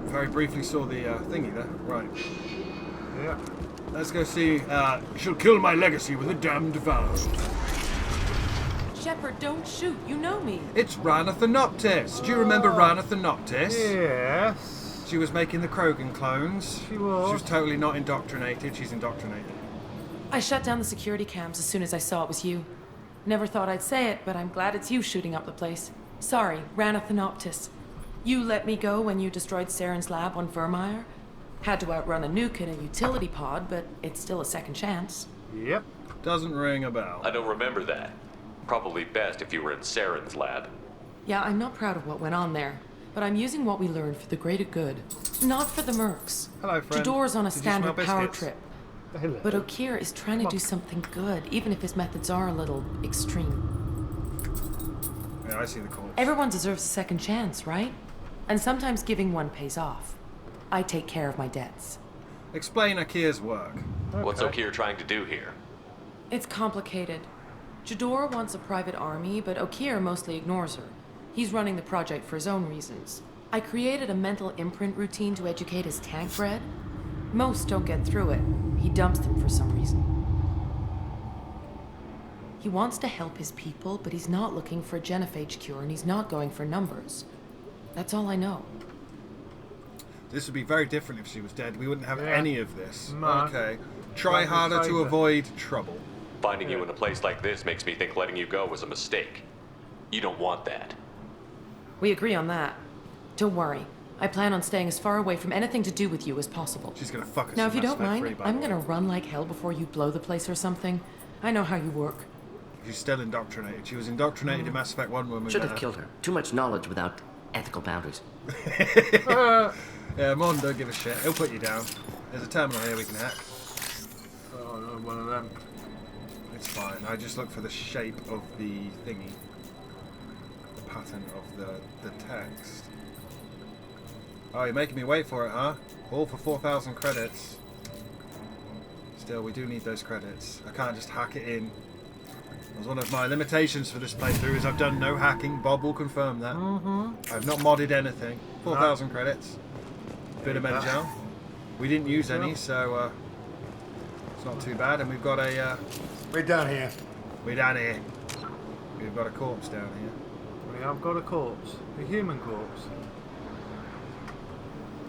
very briefly saw the thingy there. Right. Yeah. Let's go see. She'll kill my legacy with a damned valve. Shepard, don't shoot. You know me. It's Rana Thanoptis. Do you remember Rana Thanoptis? Yes. She was making the Krogan clones. She was. She was totally not indoctrinated. She's indoctrinated. I shut down the security cams as soon as I saw it was you. Never thought I'd say it, but I'm glad it's you shooting up the place. Sorry, Rana Thanoptis. You let me go when you destroyed Saren's lab on Vermeer. Had to outrun a nuke in a utility pod, but it's still a second chance. Yep. Doesn't ring a bell. I don't remember that. Probably best if you were in Saren's lab. Yeah, I'm not proud of what went on there, but I'm using what we learned for the greater good. Not for the mercs. Hello, friend. Jador's on a Did you smell standard power biscuits? trip. Hello. But Okir is trying to do something good, even if his methods are a little extreme. Yeah, I see the corpse. Everyone deserves a second chance, right? And sometimes giving one pays off. I take care of my debts. Explain Akir's work. Okay. What's Okir trying to do here? It's complicated. Jador wants a private army, but Okir mostly ignores her. He's running the project for his own reasons. I created a mental imprint routine to educate his tank bred. Most don't get through it. He dumps them for some reason. He wants to help his people, but he's not looking for a genophage cure, and he's not going for numbers. That's all I know. This would be very different if she was dead. We wouldn't have any of this. No. Okay. Try Can't harder save to her. avoid trouble. Finding you in a place like this makes me think letting you go was a mistake. You don't want that. We agree on that. Don't worry. I plan on staying as far away from anything to do with you as possible. She's gonna fuck us. Now, in if you Mass don't Effect mind, 3, by I'm the way. gonna run like hell before you blow the place or something. I know how you work. She's still indoctrinated. She was indoctrinated in Mass Effect 1 when we Should met have her. killed her. Too much knowledge without ethical boundaries. Yeah, Mon, don't give a shit. He'll put you down. There's a terminal here we can hack. Oh, no, one of them. It's fine. I just look for the shape of the thingy. The pattern of the text. Oh, you're making me wait for it, huh? All for 4,000 credits. Still, we do need those credits. I can't just hack it in. That's one of my limitations for this playthrough is I've done no hacking. Bob will confirm that. I've not modded anything. 4,000 credits. Bit of Medjal. We didn't use any, so it's not too bad. And we've got a We're down here. we're down here. We've got a corpse down here. We have got a corpse. A human corpse.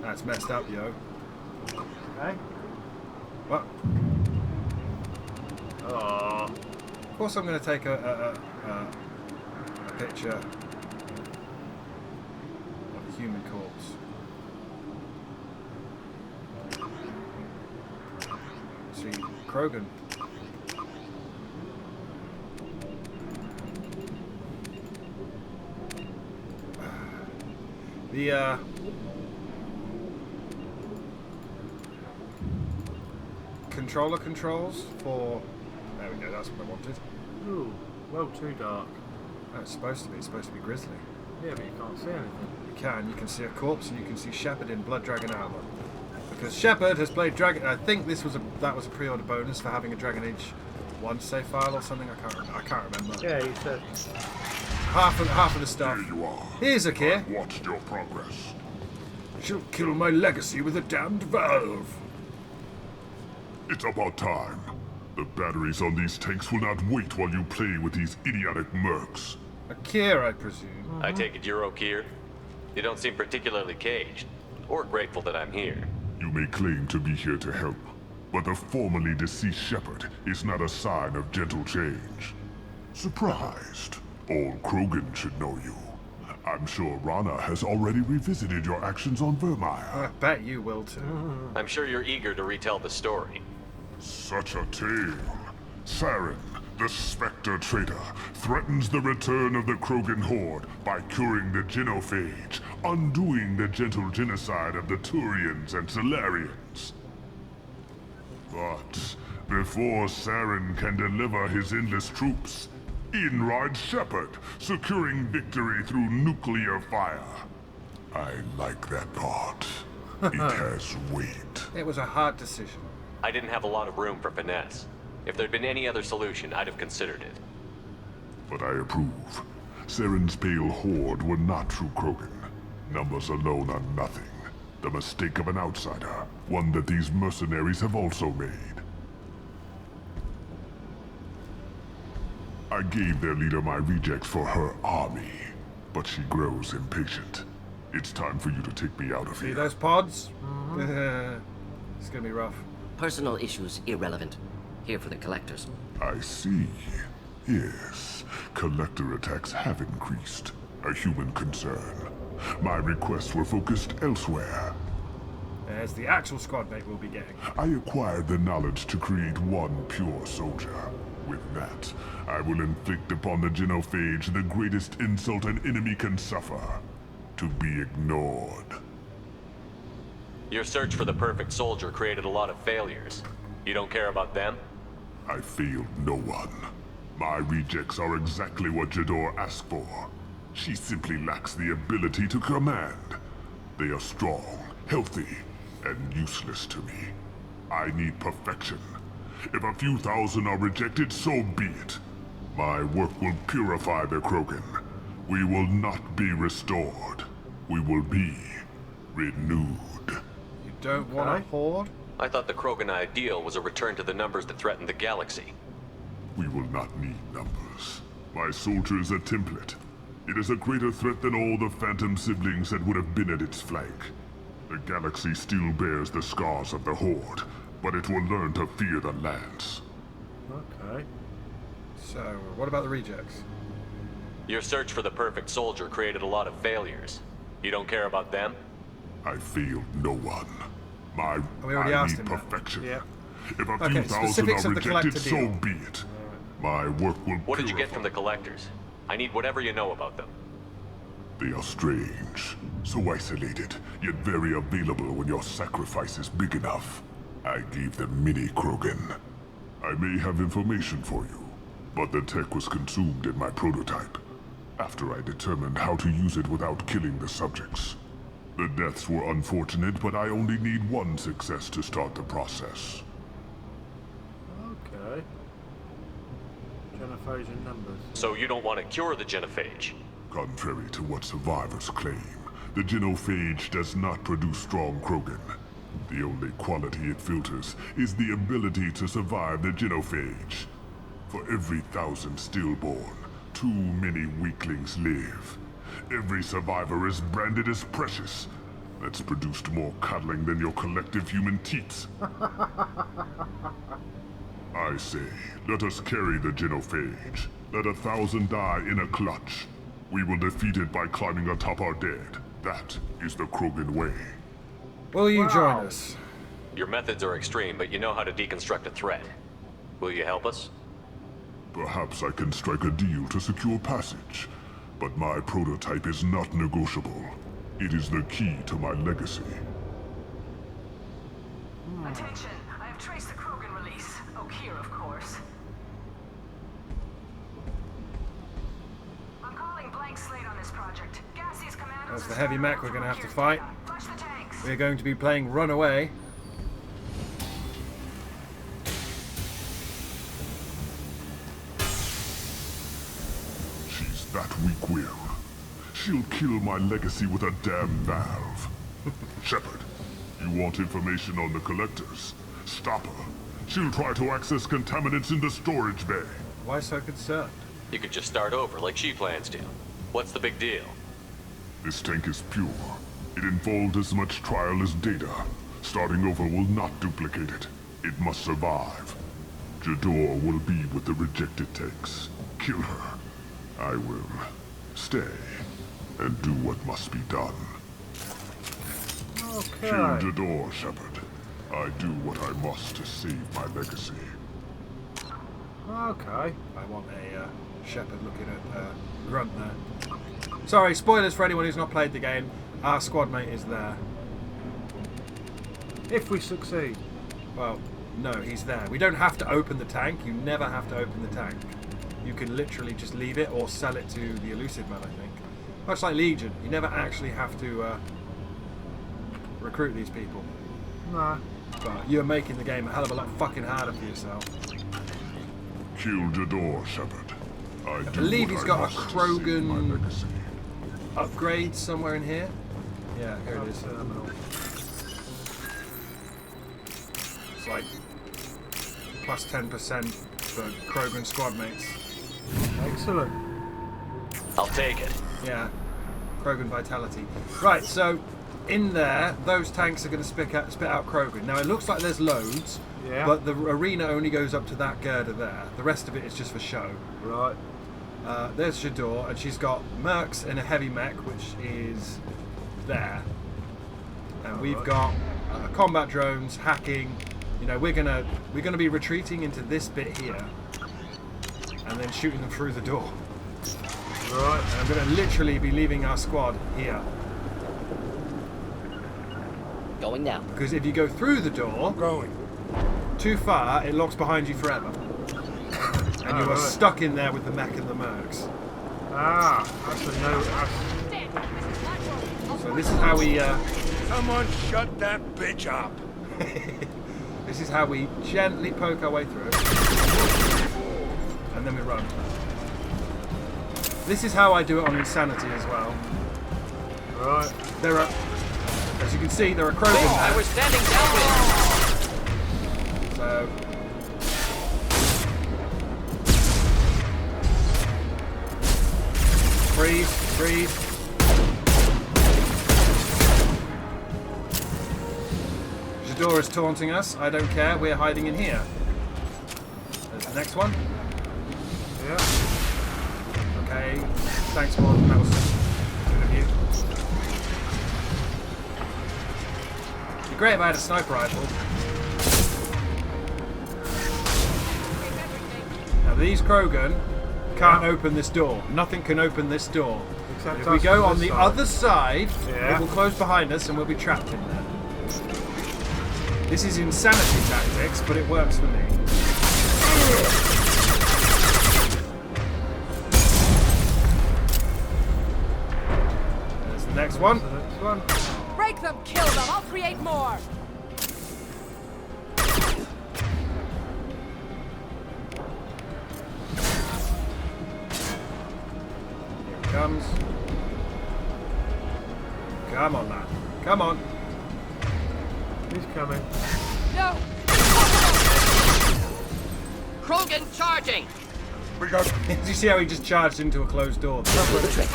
That's messed up, yo. Okay. What? Oh. Of course, I'm going to take a picture of a human corpse. See, Krogan. The controller controls for. There we go. That's what I wanted. Ooh. Well, too dark. Oh, it's supposed to be. It's supposed to be grisly. Yeah, but you can't see anything. You can. You can see a corpse, and you can see Shepard in Blood Dragon armor. Because Shepard has played Dragon. I think that was a pre-order bonus for having a Dragon Age 1 save file or something. I can't remember. Yeah, he said. Half of the stuff. Here you are. Here's a kid. I've watched your progress. She'll kill my legacy with a damned valve. It's about time. The batteries on these tanks will not wait while you play with these idiotic mercs. Akir, I presume. I take it you're Okir? You don't seem particularly caged, or grateful that I'm here. You may claim to be here to help, but the formerly deceased Shepard is not a sign of gentle change. Surprised? All Krogan should know you. I'm sure Rana has already revisited your actions on Vermeer. I bet you will too. I'm sure you're eager to retell the story. Such a tale. Saren, the Spectre traitor, threatens the return of the Krogan horde by curing the genophage, undoing the gentle genocide of the Turians and Solarians. But before Saren can deliver his endless troops, in rides Shepard, securing victory through nuclear fire. I like that part. It has weight. It was a hard decision. I didn't have a lot of room for finesse. If there'd been any other solution, I'd have considered it. But I approve. Saren's pale horde were not true Krogan. Numbers alone are nothing. The mistake of an outsider, one that these mercenaries have also made. I gave their leader my rejects for her army, but she grows impatient. It's time for you to take me out of See here. those pods? It's gonna be rough. Personal issues irrelevant. Here for the collectors. I see. Yes, collector attacks have increased. A human concern. My requests were focused elsewhere. There's the actual squad mate we'll be getting. I acquired the knowledge to create one pure soldier. With that, I will inflict upon the genophage the greatest insult an enemy can suffer. To be ignored. Your search for the perfect soldier created a lot of failures. You don't care about them? I failed no one. My rejects are exactly what Jador asked for. She simply lacks the ability to command. They are strong, healthy, and useless to me. I need perfection. If a few thousand are rejected, so be it. My work will purify the Krogan. We will not be restored. We will be renewed. You don't want a Okay. horde? I thought the Krogan ideal was a return to the numbers that threatened the galaxy. We will not need numbers. My soldier is a template. It is a greater threat than all the Phantom siblings that would have been at its flank. The galaxy still bears the scars of the Horde, but it will learn to fear the Lance. Okay. So, what about the rejects? Your search for the perfect soldier created a lot of failures. You don't care about them? I failed no one. We already I asked need him that. perfection. Yeah. If a Okay, few thousand specifics are of the rejected, collector so deal. be it. My work will What did you get purify. from the collectors? I need whatever you know about them. They are strange, so isolated, yet very available when your sacrifice is big enough. I gave them mini Krogan. I may have information for you, but the tech was consumed in my prototype, after I determined how to use it without killing the subjects. The deaths were unfortunate, but I only need one success to start the process. Okay. Genophage in numbers. So you don't want to cure the genophage? Contrary to what survivors claim, the genophage does not produce strong Krogan. The only quality it filters is the ability to survive the genophage. For every 1,000 stillborn, too many weaklings live. Every survivor is branded as precious. That's produced more cuddling than your collective human teats. I say, let us carry the genophage. Let 1,000 die in a clutch. We will defeat it by climbing atop our dead. That is the Krogan way. Will you join Wow. us? Your methods are extreme, but you know how to deconstruct a threat. Will you help us? Perhaps I can strike a deal to secure passage. But my prototype is not negotiable. It is the key to my legacy. Attention! I have traced the Krogan release. Oak here, of course. I'm calling blank slate on this project. Gaseous commandos. That's the heavy mech we're gonna have to fight. Flush the tanks. We're going to be playing Runaway. She's that weak-willed. She'll kill my legacy with a damn valve. Shepard, you want information on the collectors? Stop her. She'll try to access contaminants in the storage bay. Why so concerned? You could just start over like she plans to. What's the big deal? This tank is pure. It involved as much trial as data. Starting over will not duplicate it. It must survive. Jador will be with the rejected tanks. Kill her. I will stay and do what must be done. Okay. Kill Jador, Shepard. I do what I must to save my legacy. Okay. I want a Shepard looking at Grunt there. Sorry, spoilers for anyone who's not played the game. Our squad mate is there. If we succeed. Well, no, he's there. We don't have to open the tank. You never have to open the tank. You can literally just leave it or sell it to the Elusive Man, I think. Much like Legion, you never actually have to recruit these people. Nah. But you're making the game a hell of a lot fucking harder for yourself. Kill Jador, Shepard. I do believe what he's I got a must to save Krogan my legacy. Upgrade somewhere in here? Yeah, here it is. Terminal. like plus 10% for Krogan squad mates. Excellent. I'll take it. Yeah, Krogan vitality. Right, so in there, those tanks are going to spit out Krogan. Now it looks like there's loads, Yeah. but the arena only goes up to that girder there. The rest of it is just for show. Right. There's Shador, and she's got mercs and a heavy mech, which is there. And we've got combat drones, hacking. You know, we're gonna be retreating into this bit here, and then shooting them through the door. Right. And I'm gonna literally be leaving our squad here, Going now. because if you go through the door too far, it locks behind you forever, and you are right. stuck in there with the mech and the mercs. Ah, that's a no. So this is how we. Someone shut that bitch up. This is how we gently poke our way through, and then we run. This is how I do it on Insanity as well. Right. There are, as you can see, there are Krogan I there. was standing downwind. So freeze, freeze. Jador is taunting us. I don't care. We're hiding in here. There's the next one. Yeah. Okay. Thanks, Morgan. That was good of you. It'd be great if I had a sniper rifle. Now these Krogan can't open this door. Nothing can open this door. Except If we us go from on this the side. other side, Yeah. it will close behind us and we'll be trapped in there. This is insanity tactics, but it works for me. There's the next one. The next one. Break them, kill them, I'll create more! Here it comes. Come on, man. Come on. He's coming. No! Krogan charging. We got Did you see how he just charged into a closed door? For the trick.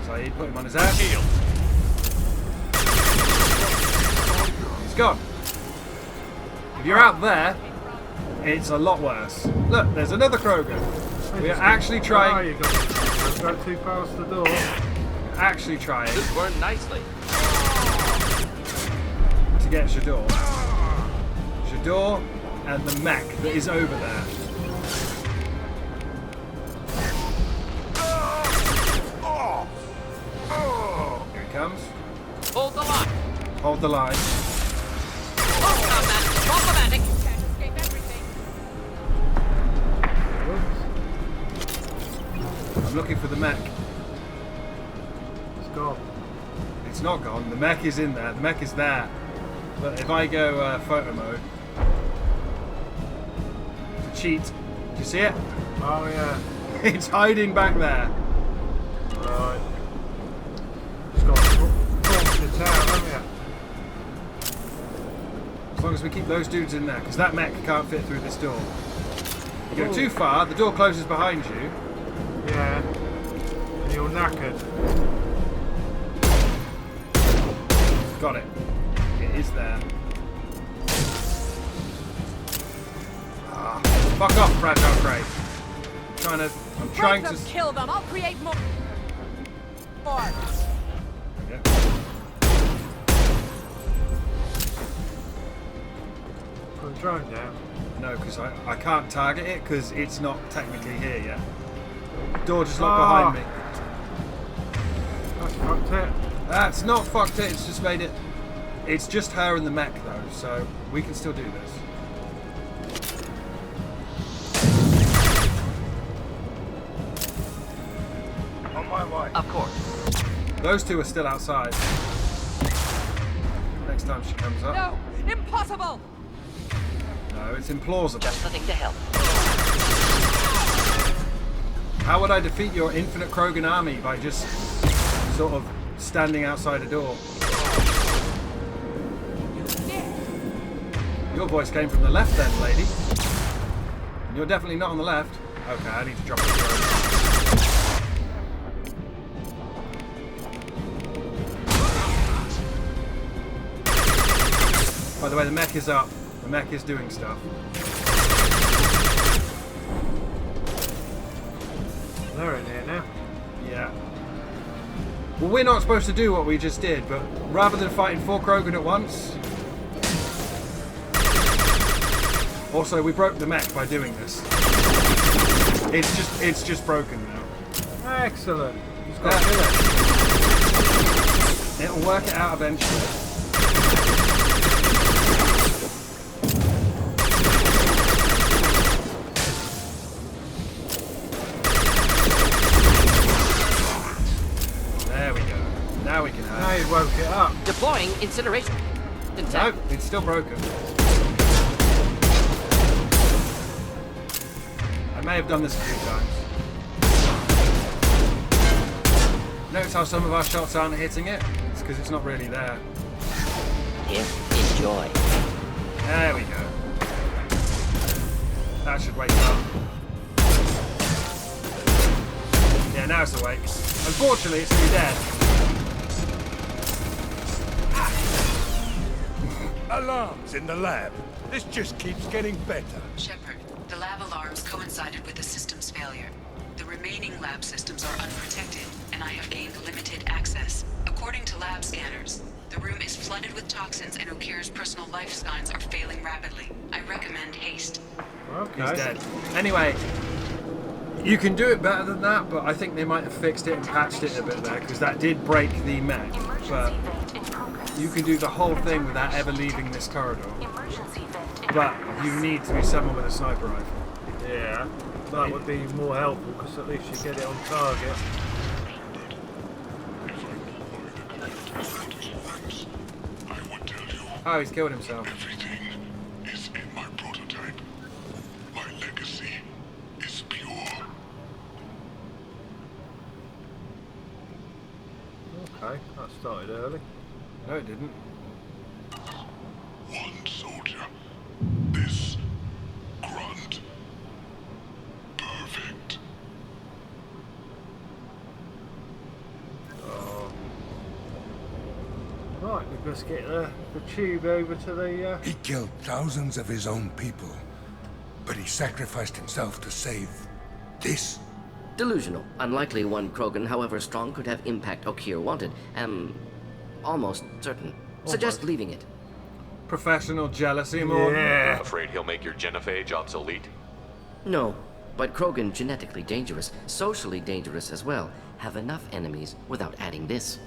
So he put him on his ass. Shield. He's gone. If you're out there, it's a lot worse. Look, there's another Krogan. We are actually Ah, trying. you got too fast the door. Actually trying This burned nicely. to get Shador. Shador and the mech that is over there. Here he comes. Hold the line. Hold the line. Close combat. Problematic. Can't escape everything. Whoops. I'm looking for the mech. It's gone. It's not gone. The mech is in there. The mech is there. But if I go photo mode, to cheat, do you see it? Oh yeah. It's hiding back there. Right. Just got to launch it out, haven't you? As long as we keep those dudes in there, because that mech can't fit through this door. You go too far, the door closes behind you. Yeah. And you're knackered. Got it. It is there. Ah, fuck off, Fragile Crate. I'm trying Break to. them, kill them, I'll create more! Yeah. Put the drone down. No, because I can't target it because it's not technically here yet. Door just locked Ah. behind me. That's fucked it. That's not fucked it, it's just made it. It's just her and the mech though, so we can still do this. on my way. Of course. Those two are still outside. Next time she comes up. No! Impossible! No, it's implausible. Just the thing to help. How would I defeat your infinite Krogan army by just sort of standing outside a door? Your voice came from the left then, lady. And you're definitely not on the left. Okay, I need to drop it. By the way, the mech is up. The mech is doing stuff. They're in here now. Yeah. Well, we're not supposed to do what we just did, but rather than fighting 4 Krogan at once... Also, we broke the mech by doing this. It's just broken now. Excellent. He's got to do it. It'll work it out eventually. There we go. Now we can have Now you woke it up. Deploying incineration. No, it's still broken. I may have done this a few times. Notice how some of our shots aren't hitting it? It's because it's not really there. Here, enjoy. There we go. That should wake up. Yeah, now it's awake. Unfortunately, it's still dead. Alarms in the lab. This just keeps getting better. Shepard, the lab alarms coincided with the system's failure. The remaining lab systems are unprotected, and I have gained limited access. According to lab scanners, the room is flooded with toxins and Okir's personal life signs are failing rapidly. I recommend haste. Okay. He's dead. Anyway, you can do it better than that, but I think they might have fixed it and patched it a bit there, because that did break the mech. But you can do the whole thing without ever leaving this corridor. But you need to be someone with a sniper rifle. Yeah. That would be more helpful because at least you get it on target. I would tell you Oh, he's killed himself. everything is in my prototype. My legacy is pure. Okay, that started early. No, it didn't. One soldier. This grunt. Perfect. Oh. Right, we must get the tube over to the... He killed thousands of his own people, but he sacrificed himself to save this. Delusional. Unlikely one Krogan, however strong, could have impact Okir wanted. Almost certain. Suggest leaving it. Professional jealousy, more. Yeah. Afraid he'll make your genophage obsolete? No, but Krogan genetically dangerous, socially dangerous as well. Have enough enemies without adding this.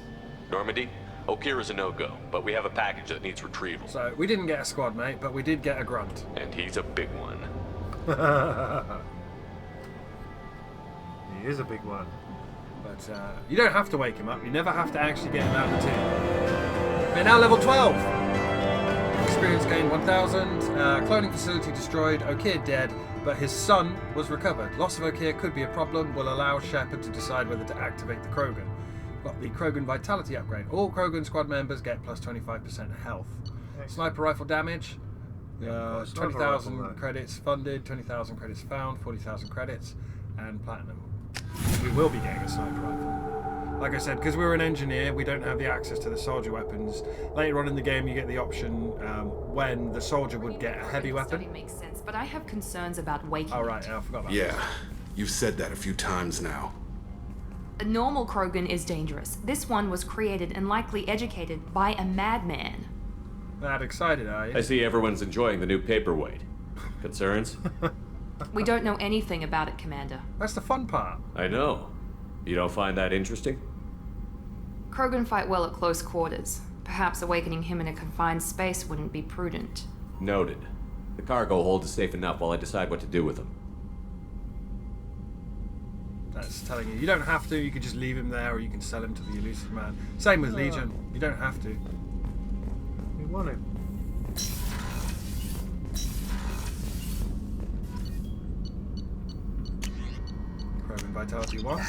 Normandy, Okir is a no-go, but we have a package that needs retrieval. So, we didn't get a squad mate, but we did get a grunt. And he's a big one. He is a big one. But you don't have to wake him up. You never have to actually get him out of the tomb. We're now level 12. Experience gained 1,000. Cloning facility destroyed. Okir dead, but his son was recovered. Loss of Okir could be a problem. Will allow Shepard to decide whether to activate the Krogan. Got the Krogan Vitality upgrade. All Krogan squad members get plus 25% health. Sniper rifle damage. 20,000 credits funded. 20,000 credits found. 40,000 credits. And platinum. We will be getting a sniper rifle. Like I said, because we're an engineer, we don't have the access to the soldier weapons. Later on in the game, you get the option when the soldier would get a heavy weapon. Makes sense, but I have concerns about waking. Oh right, I forgot about that. Yeah, you've said that a few times now. A normal Krogan is dangerous. This one was created and likely educated by a madman. That excited, are you? I see everyone's enjoying the new paperweight. Concerns? We don't know anything about it, Commander. That's the fun part. I know. You don't find that interesting? Krogan fight well at close quarters. Perhaps awakening him in a confined space wouldn't be prudent. Noted. The cargo hold is safe enough while I decide what to do with him. That's telling you. You don't have to. You can just leave him there, or you can sell him to the elusive man. Same with Legion. You don't have to. We want him. Krogan Vitality 1.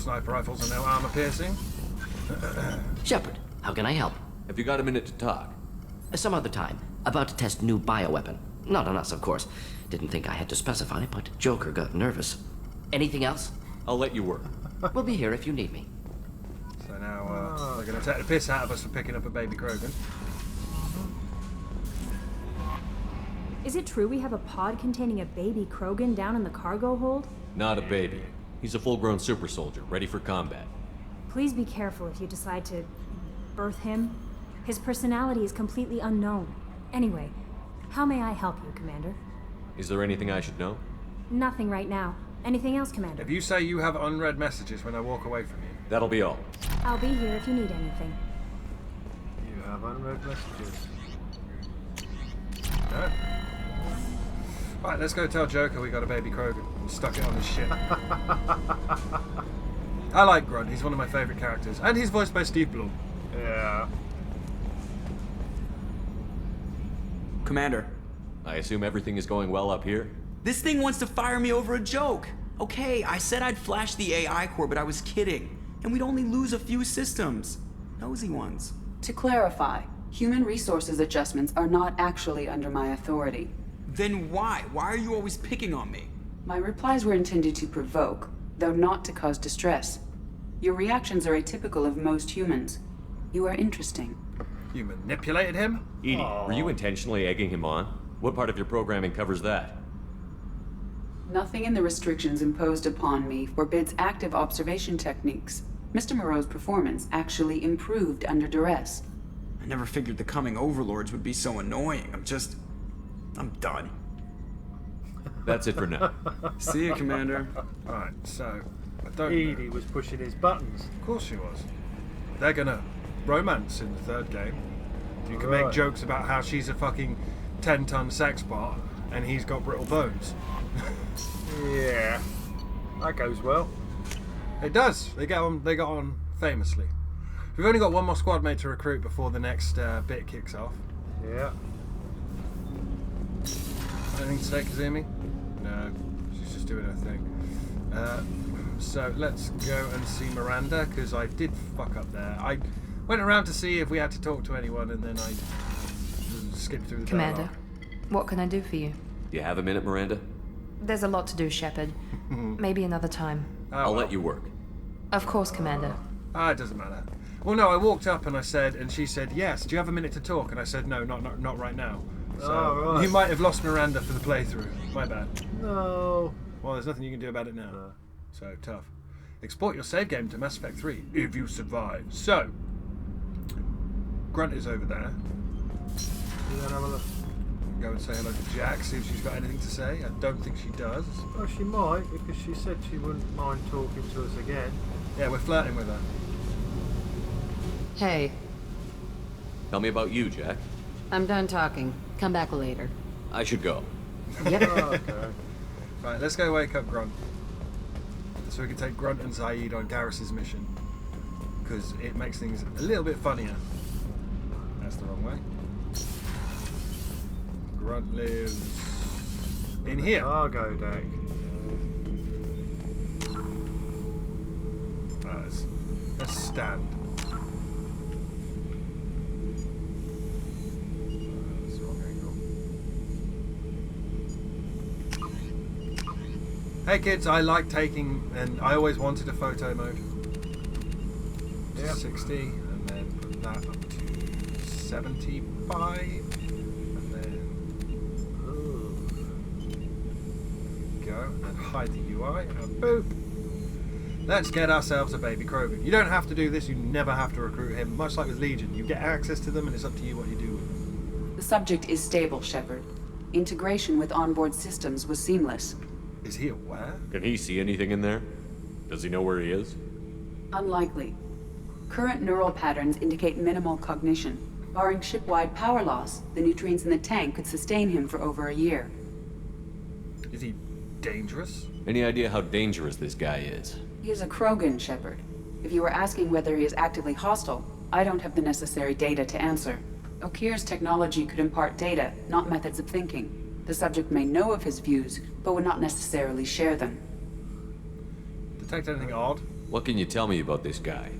sniper rifles are no armor piercing. Shepard, how can I help? Have you got a minute to talk? Some other time. About to test new bioweapon. Not on us, of course. Didn't think I had to specify, but Joker got nervous. Anything else? I'll let you work. We'll be here if you need me. So now they're going to take the piss out of us for picking up a baby Krogan. Is it true we have a pod containing a baby Krogan down in the cargo hold? Not a baby. He's a full-grown super soldier, ready for combat. Please be careful if you decide to birth him. His personality is completely unknown. Anyway, how may I help you, Commander? Is there anything I should know? Nothing right now. Anything else, Commander? If you say you have unread messages when I walk away from you. That'll be all. I'll be here if you need anything. You have unread messages. No? Right, let's go tell Joker we got a baby Krogan and stuck it on his ship. I like Grunt, he's one of my favourite characters. And he's voiced by Steve Blum. Yeah. Commander, I assume everything is going well up here? this thing wants to fire me over a joke. Okay, I said I'd flash the AI core, but I was kidding. And we'd only lose a few systems. Nosy ones. To clarify, human resources adjustments are not actually under my authority. Then why? Why are you always picking on me? My replies were intended to provoke, though not to cause distress. Your reactions are atypical of most humans. You are interesting. You manipulated him? Edie, were you intentionally egging him on? What part of your programming covers that? Nothing in the restrictions imposed upon me forbids active observation techniques. Mr. Moreau's performance actually improved under duress. I never figured the coming overlords would be so annoying. I'm done. That's it for now. See you, Commander. Alright, so I don't Edie know. was pushing his buttons. Of course she was. They're gonna romance in the third game. You can make Right. jokes about how she's a fucking 10-ton sex bot and he's got brittle bones. Yeah. That goes well. It does. They got on famously. We've only got one more squad mate to recruit before the next bit kicks off. Yeah. Anything to say, Kazumi? No, she's just doing her thing. So let's go and see Miranda, because I did fuck up there. I went around to see if we had to talk to anyone, and then I skipped through the Commander, dialogue. what can I do for you? Do you have a minute, Miranda? There's a lot to do, Shepard. Maybe another time. I'll let you work. Of course, Commander. It doesn't matter. Well, no, I walked up and I said, and she said, yes, do you have a minute to talk? And I said, no, not right now. So Oh, right. you might have lost Miranda for the playthrough. My bad. No. Well, there's nothing you can do about it now. So, tough. Export your save game to Mass Effect 3 if you survive. So, Grunt is over there. You gonna have a look? Go and say hello to Jack, see if she's got anything to say. I don't think she does. Well, she might, because she said she wouldn't mind talking to us again. Yeah, we're flirting with her. Hey, Tell me about you, Jack. I'm done talking. Come back later. I should go. Yep. Okay. Right, let's go wake up Grunt. So we can take Grunt and Zaid on Garrus's mission. Because it makes things a little bit funnier. That's the wrong way. Grunt lives in here. Cargo deck. Let's stand. That's the wrong angle. Hey kids, I like taking, and I always wanted a photo mode. To Yep. 60, and then put that up to 75, and then go and hide the UI, and boop. Let's get ourselves a baby Krogan. You don't have to do this, you never have to recruit him. Much like with Legion, you get access to them and it's up to you what you do with them. The subject is stable, Shepard. Integration with onboard systems was seamless. Is he aware? Can he see anything in there? Does he know where he is? Unlikely. Current neural patterns indicate minimal cognition. Barring ship-wide power loss, the nutrients in the tank could sustain him for over a year. Is he dangerous? Any idea how dangerous this guy is? He is a Krogan, Shepard. If you were asking whether he is actively hostile, I don't have the necessary data to answer. Okir's technology could impart data, not methods of thinking. The subject may know of his views, but would not necessarily share them. Detect anything odd? What can you tell me about this guy?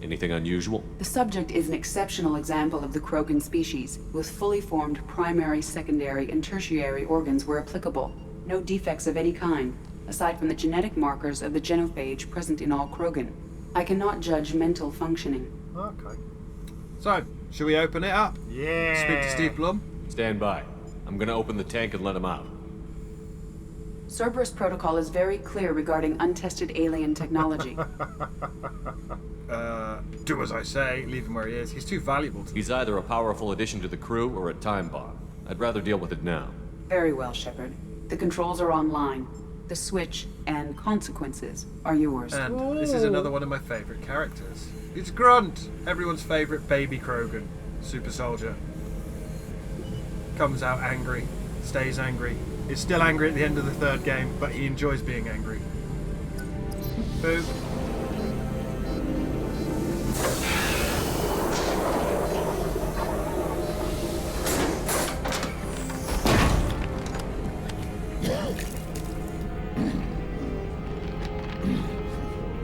Anything unusual? The subject is an exceptional example of the Krogan species, with fully formed primary, secondary, and tertiary organs where applicable. No defects of any kind, aside from the genetic markers of the genophage present in all Krogan. I cannot judge mental functioning. Okay. So, shall we open it up? Yeah. Speak to Steve Blum? Stand by. I'm gonna open the tank and let him out. Cerberus protocol is very clear regarding untested alien technology. Do as I say, leave him where he is. He's too valuable to He's either a powerful addition to the crew or a time bomb. I'd rather deal with it now. Very well, Shepard. The controls are online. The switch and consequences are yours. And this is another one of my favourite characters. It's Grunt, everyone's favourite baby Krogan, super soldier. Comes out angry, stays angry. Is still angry at the end of the third game, but he enjoys being angry. Boo.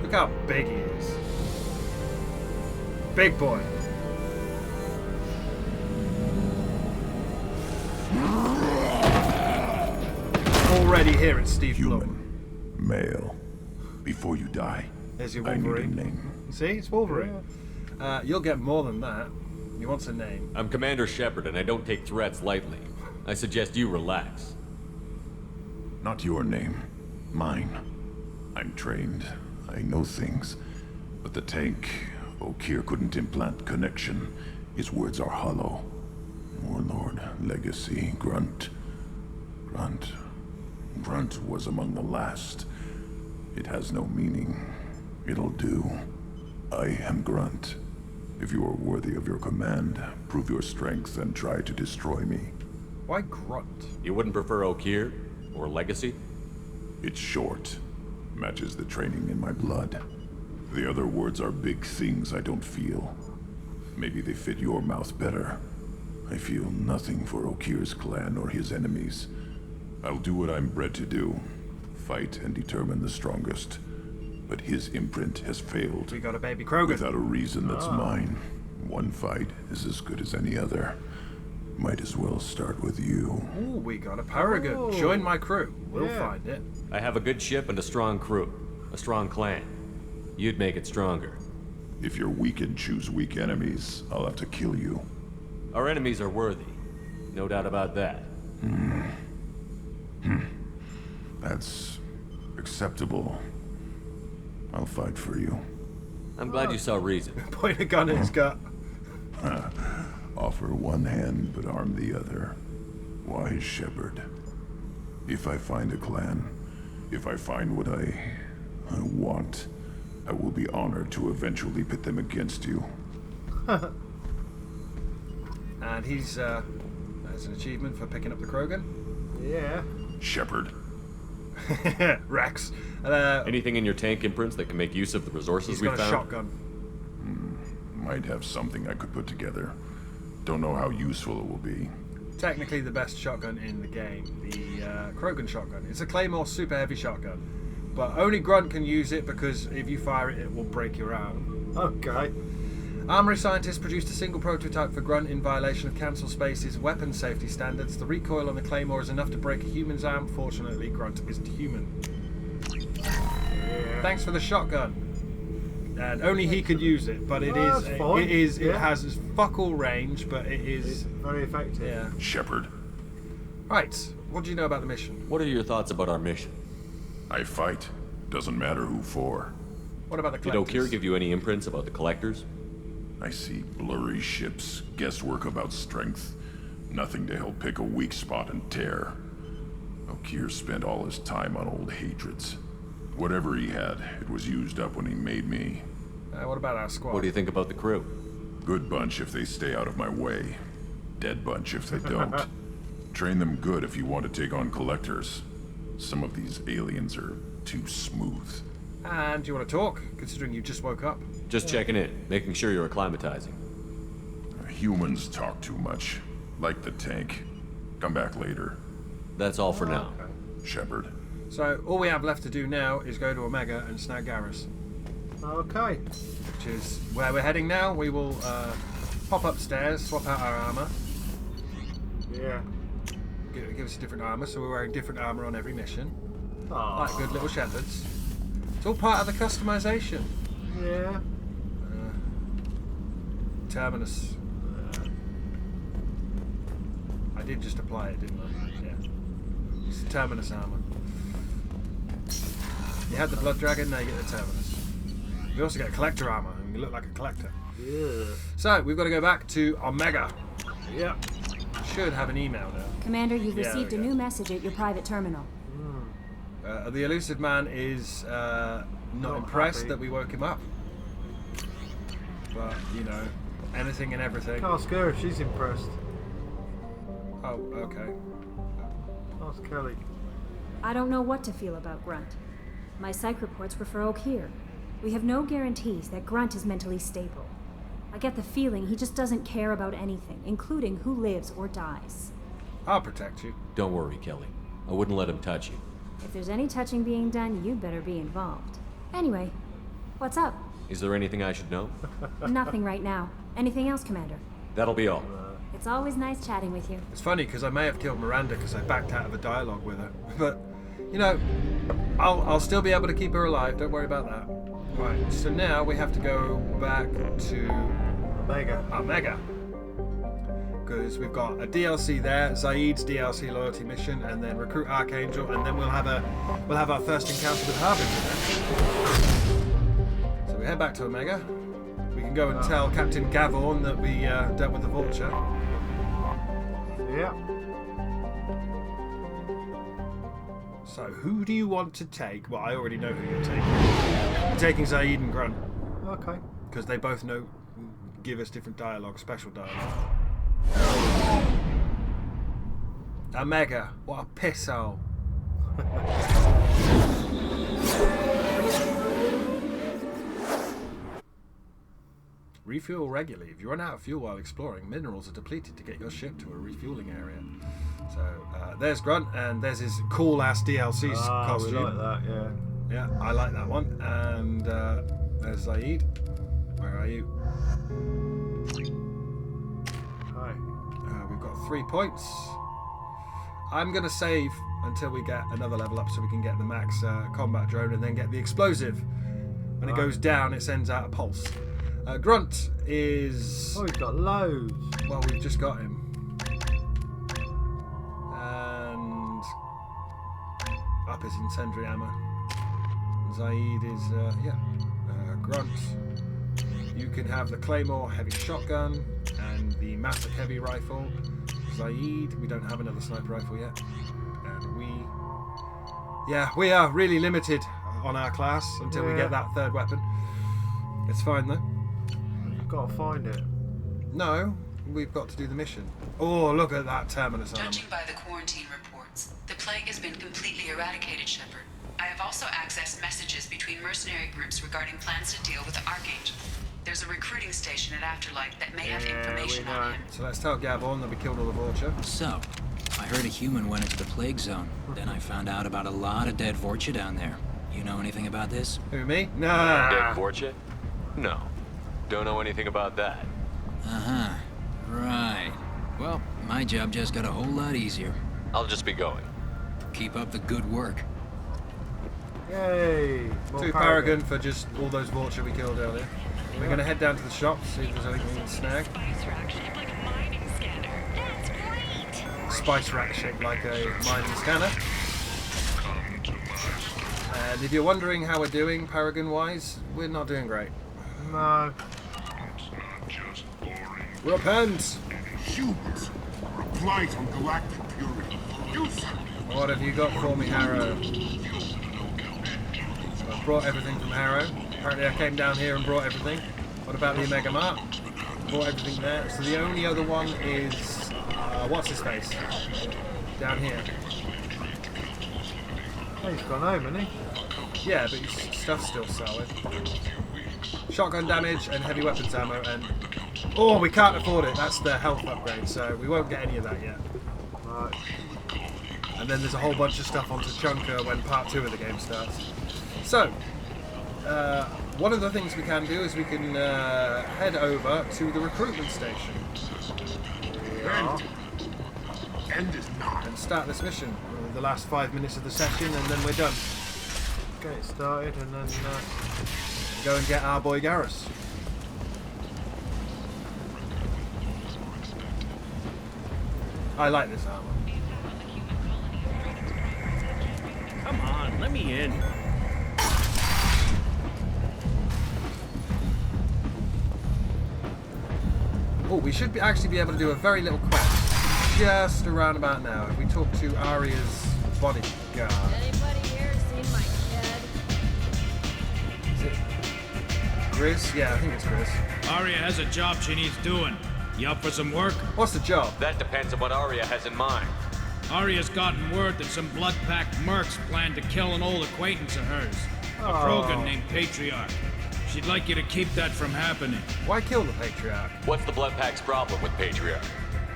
Look how big he is. Big boy. Already here at Steve Blum. Male. Before you die, There's your I need a Wolverine. name. See, it's Wolverine. You'll get more than that. He wants a name. I'm Commander Shepard, and I don't take threats lightly. I suggest you relax. Not your name. Mine. I'm trained. I know things. But the tank, Okeer couldn't implant connection. His words are hollow. Warlord, Legacy, Grunt. Grunt was among the last. It has no meaning. It'll do. I am Grunt. If you are worthy of your command, prove your strength and try to destroy me. Why Grunt? You wouldn't prefer Okeer? Or Legacy? It's short. Matches the training in my blood. The other words are big things I don't feel. Maybe they fit your mouth better. I feel nothing for Okeer's clan or his enemies. I'll do what I'm bred to do. Fight and determine the strongest. But his imprint has failed. We got a baby Krogan. Without a reason that's mine. One fight is as good as any other. Might as well start with you. Ooh, we got a Paragon. Oh. Join my crew. We'll Yeah. find it. I have a good ship and a strong crew. A strong clan. You'd make it stronger. If you're weak and choose weak enemies, I'll have to kill you. Our enemies are worthy. No doubt about that. That's acceptable. I'll fight for you. I'm glad you saw reason. Point a gun at his gut. Offer one hand, but arm the other. Wise Shepard. If I find a clan, if I find what I want, I will be honored to eventually pit them against you. And he's, that's an achievement for picking up the Krogan. Yeah. Shepard. Rex. Anything in your tank imprints that can make use of the resources He's we got a found? shotgun. Might have something I could put together. Don't know how useful it will be. Technically the best shotgun in the game. The Krogan shotgun. It's a Claymore super heavy shotgun. But only Grunt can use it because if you fire it, it will break your arm. Okay. Armory scientists produced a single prototype for Grunt in violation of Council Space's weapon safety standards. The recoil on the Claymore is enough to break a human's arm. Fortunately, Grunt isn't human. Yeah. Thanks for the shotgun. And only he could use it, but it Oh, is that's fine. it Yeah. has fuck all range, but it It's is very effective. yeah. Shepard. Right. What do you know about the mission? What are your thoughts about our mission? I fight. Doesn't matter who for. What about the Did collectors? Okeer give you any imprints about the collectors? I see blurry ships, guesswork about strength. Nothing to help pick a weak spot and tear. Okeer spent all his time on old hatreds. Whatever he had, it was used up when he made me. What about our squad? What do you think about the crew? Good bunch if they stay out of my way. Dead bunch if they don't. Train them good if you want to take on collectors. Some of these aliens are too smooth. And do you want to talk, considering you just woke up? Just checking in, making sure you're acclimatizing. Humans talk too much. Like the tank. Come back later. That's all for now. Shepard. So all we have left to do now is go to Omega and snag Garrus. Okay. Which is where we're heading now. We will pop upstairs, swap out our armour. Yeah. Give us a different armour, so we're wearing different armour on every mission. Aww. Like good little shepherds. It's all part of the customization. Yeah. Terminus. I did just apply it, didn't I? Yeah. It's the Terminus armour. You had the Blood Dragon, now you get the Terminus. You also get a collector armour, and you look like a collector. Yeah. So, we've got to go back to Omega. Yep. Should have an email now. Commander, you've Yeah, received a there we new message at your private terminal. The elusive man is not impressed happy. that we woke him up. But, you know, anything and everything. Ask her if she's impressed. Oh, okay. Ask Kelly. I don't know what to feel about Grunt. My psych reports refer Oak here. We have no guarantees that Grunt is mentally stable. I get the feeling he just doesn't care about anything, including who lives or dies. I'll protect you. Don't worry, Kelly. I wouldn't let him touch you. If there's any touching being done, you'd better be involved. Anyway, what's up? Is there anything I should know? Nothing right now. Anything else, Commander? That'll be all. It's always nice chatting with you. It's funny because I may have killed Miranda because I backed out of a dialogue with her. But, you know, I'll still be able to keep her alive. Don't worry about that. Right, so now we have to go back to Omega. Because we've got a DLC there, Zaid's DLC loyalty mission, and then recruit Archangel, and then we'll have our first encounter with Harbinger then. So we head back to Omega. We can go and tell Captain Gavorn that we dealt with the Vulture. Yeah. So who do you want to take? Well, I already know who you're taking. You're taking Zaid and Grunt. Okay. Because they both give us different dialogue, special dialogue. Omega, what a pisshole. Refuel regularly. If you run out of fuel while exploring, minerals are depleted to get your ship to a refueling area. So there's Grunt, and there's his cool-ass DLC costume. We like that, yeah. Yeah, I like that one. And there's Zaid. Where are you? Hi. We've got 3 points. I'm going to save until we get another level up so we can get the max combat drone and then get the explosive. When it goes down, it sends out a pulse. Grunt is... Oh, he's got loads. Well, we've just got him. And up is incendiary ammo. Zaid is, Grunt. You can have the Claymore heavy shotgun and the massive heavy rifle. Zaid, we don't have another sniper rifle yet. And we are really limited on our class until we get that third weapon. It's fine though. You've got to find it. No, we've got to do the mission. Oh, look at that Terminus armor. Judging by the quarantine reports, the plague has been completely eradicated, Shepard. I have also accessed messages between mercenary groups regarding plans to deal with the Archangel. There's a recruiting station at Afterlight that may have information on him. So let's tell Gavorn that we killed all the Vulture. So, I heard a human went into the plague zone. Then I found out about a lot of dead Vulture down there. You know anything about this? Who, me? Nah. Dead Vulture? No. Don't know anything about that. Uh-huh. Right. Well, my job just got a whole lot easier. I'll just be going. Keep up the good work. Yay! To Paragon for just all those Vulture we killed earlier. We're going to head down to the shop, see if there's anything we can snag. Spice rack shaped like a mining scanner. And if you're wondering how we're doing Paragon-wise, we're not doing great. No. Repent! Humans, reply from galactic purity. What have you got for me, Harrow? I brought everything from Harrow. Apparently I came down here and brought everything. What about the Omega Mart? Brought everything there. So the only other one is... what's his face? Down here. Oh, he's gone home, hasn't he? Yeah, but his stuff's still solid. Shotgun damage and heavy weapons ammo and... Oh, we can't afford it. That's the health upgrade, so we won't get any of that yet. Right. And then there's a whole bunch of stuff onto Chunker when part 2 of the game starts. So, one of the things we can do is we can head over to the recruitment station. And start this mission. The last 5 minutes of the session, and then we're done. Get it started, and then go and get our boy Garrus. I like this armor. Come on, let me in. Oh, we should actually be able to do a very little quest just around about now. If we talk to Aria's bodyguard. Anybody here seen my kid? Is it Chris? Yeah, I think it's Chris. Aria has a job she needs doing. You up for some work? What's the job? That depends on what Aria has in mind. Aria's gotten word that some blood-packed mercs plan to kill an old acquaintance of hers. A Krogan named Patriarch. She'd like you to keep that from happening. Why kill the Patriarch? What's the Blood Pack's problem with Patriarch?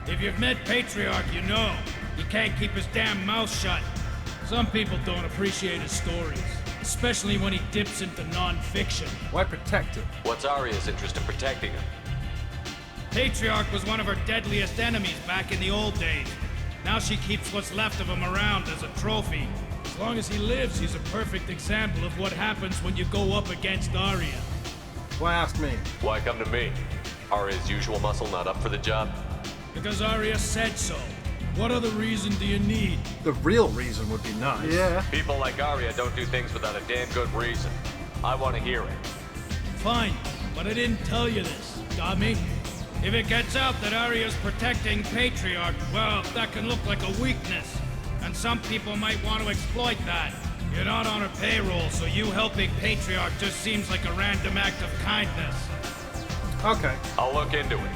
If you've met Patriarch, you know. He can't keep his damn mouth shut. Some people don't appreciate his stories, especially when he dips into non-fiction. Why protect him? What's Aria's interest in protecting him? Patriarch was one of her deadliest enemies back in the old days. Now she keeps what's left of him around as a trophy. As long as he lives, he's a perfect example of what happens when you go up against Aria. Why ask me? Why come to me? Aria's usual muscle not up for the job? Because Aria said so. What other reason do you need? The real reason would be nice. Yeah. People like Aria don't do things without a damn good reason. I want to hear it. Fine, but I didn't tell you this. Got me? If it gets out that Aria's protecting Patriarch, well, that can look like a weakness. And some people might want to exploit that. You're not on her payroll, so you helping Patriarch just seems like a random act of kindness. Okay. I'll look into it.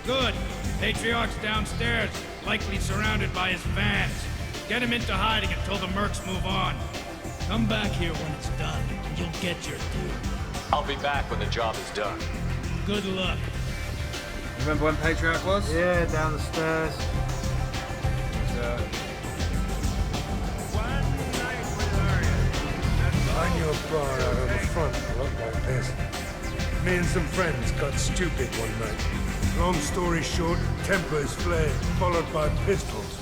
Good. Patriarch's downstairs, likely surrounded by his fans. Get him into hiding until the mercs move on. Come back here when it's done, and you'll get your due. I'll be back when the job is done. Good luck. Remember when Patriarch was? Yeah, down the stairs. Line your bar out on the front, a lot like this. Me and some friends got stupid one night. Long story short, Templars fled, followed by pistols.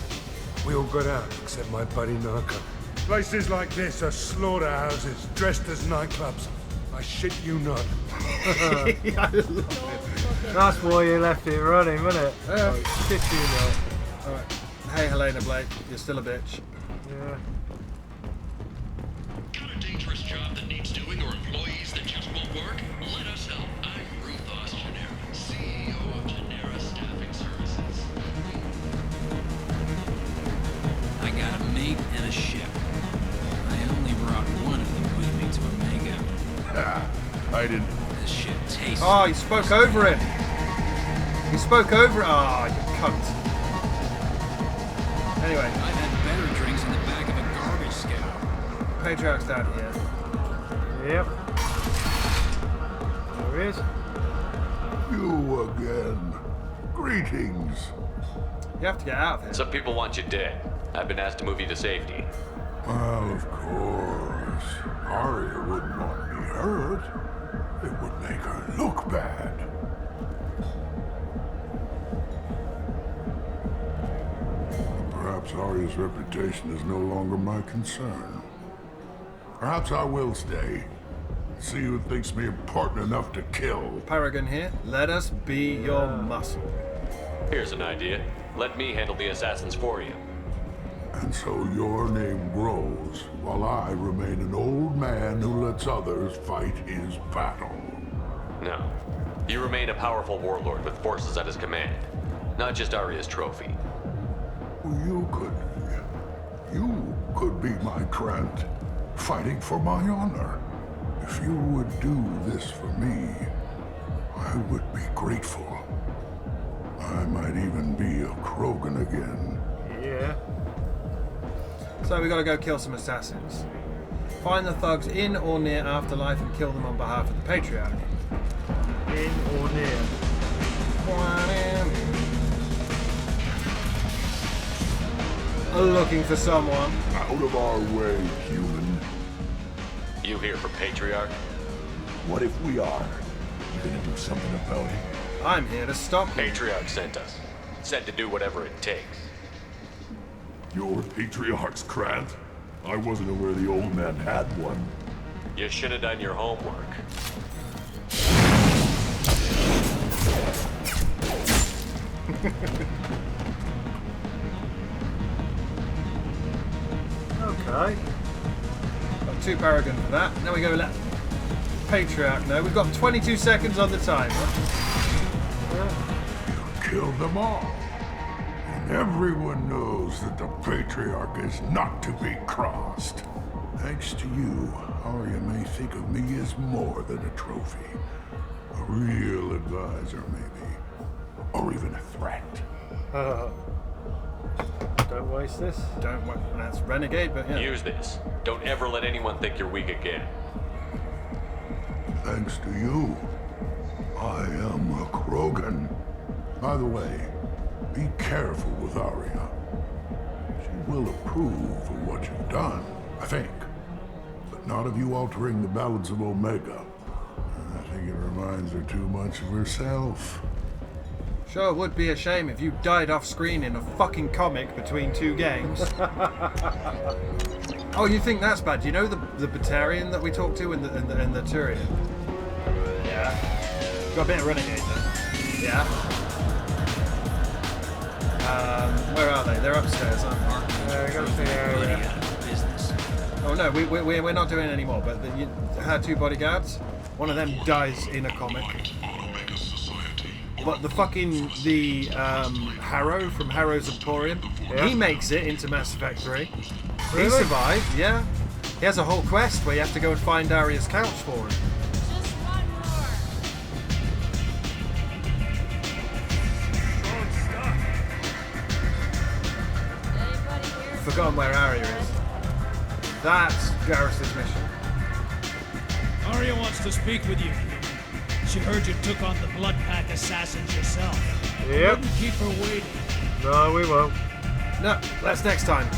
We all got out, except my buddy Narco. Places like this are slaughterhouses, dressed as nightclubs. I shit you not. I love it. That's why you left it running, wasn't it? Yeah. Shit you not. Alright. Hey, Helena Blake, you're still a bitch. Yeah. Got a dangerous job that needs doing or employees that just won't work? Let us help. I'm Ruth Genera, CEO of Genera Staffing Services. I got a mate and a ship. I only brought one of them with me to Omega. I didn't. This shit tastes... Oh, he spoke over it. He spoke over it. Oh, you cunt. Anyway. I've had better drinks in the back of a garbage scow. Patriarch's down here. Yep. There he is. You again. Greetings. You have to get out of here. Some people want you dead. I've been asked to move you to safety. Well, of course. Aria wouldn't want me hurt. It would make her look bad. Perhaps Aria's reputation is no longer my concern. Perhaps I will stay. See who thinks me important enough to kill. Paragon here. Let us be your muscle. Here's an idea. Let me handle the assassins for you. And so your name grows, while I remain an old man who lets others fight his battle. No. You remain a powerful warlord with forces at his command. Not just Aria's trophy. You could be my Trent, fighting for my honor. If you would do this for me, I would be grateful. I might even be a Krogan again. Yeah. So we gotta go kill some assassins. Find the thugs in or near Afterlife and kill them on behalf of the Patriarch. In or near. Looking for someone. Out of our way, human. You here for Patriarch? What if we are? You gonna do something about it? I'm here to stop you. Patriarch sent us. Said to do whatever it takes. Your Patriarch's Grant? I wasn't aware the old man had one. You should have done your homework. Okay. Got 2 Paragon for that. Now we go let Patriarch know. We've got 22 seconds on the timer. Killed them all. And everyone knows that the Patriarch is not to be crossed. Thanks to you, Arya may think of me as more than a trophy. A real advisor, maybe. Or even a threat. Don't waste this. Don't waste. That's Renegade, but yeah. Use this. Don't ever let anyone think you're weak again. Thanks to you, I am a Krogan. By the way, be careful with Arya. She will approve of what you've done, I think. But not of you altering the balance of Omega. I think it reminds her too much of herself. Sure would be a shame if you died off screen in a fucking comic between 2 games. Oh, you think that's bad? You know the Batarian that we talked to in the Turian? Yeah. Got a bit of Renegade there. Yeah. Where are they? They're upstairs, aren't they? Yeah, I gotta see area. Business. Oh no, we're not doing it anymore. But you had 2 bodyguards. One of them dies in a comic. But the Harrow from Harrow's Emporium, he makes it into Mass Effect 3. He survived, yeah. He has a whole quest where you have to go and find Arya's couch for him. Just one more. Anybody here? Forgotten where Arya is. That's Garrus's mission. Arya wants to speak with you. She heard you took on the Blood Pack assassins yourself. Yep. Wouldn't keep her waiting. No, we won't. No, that's next time.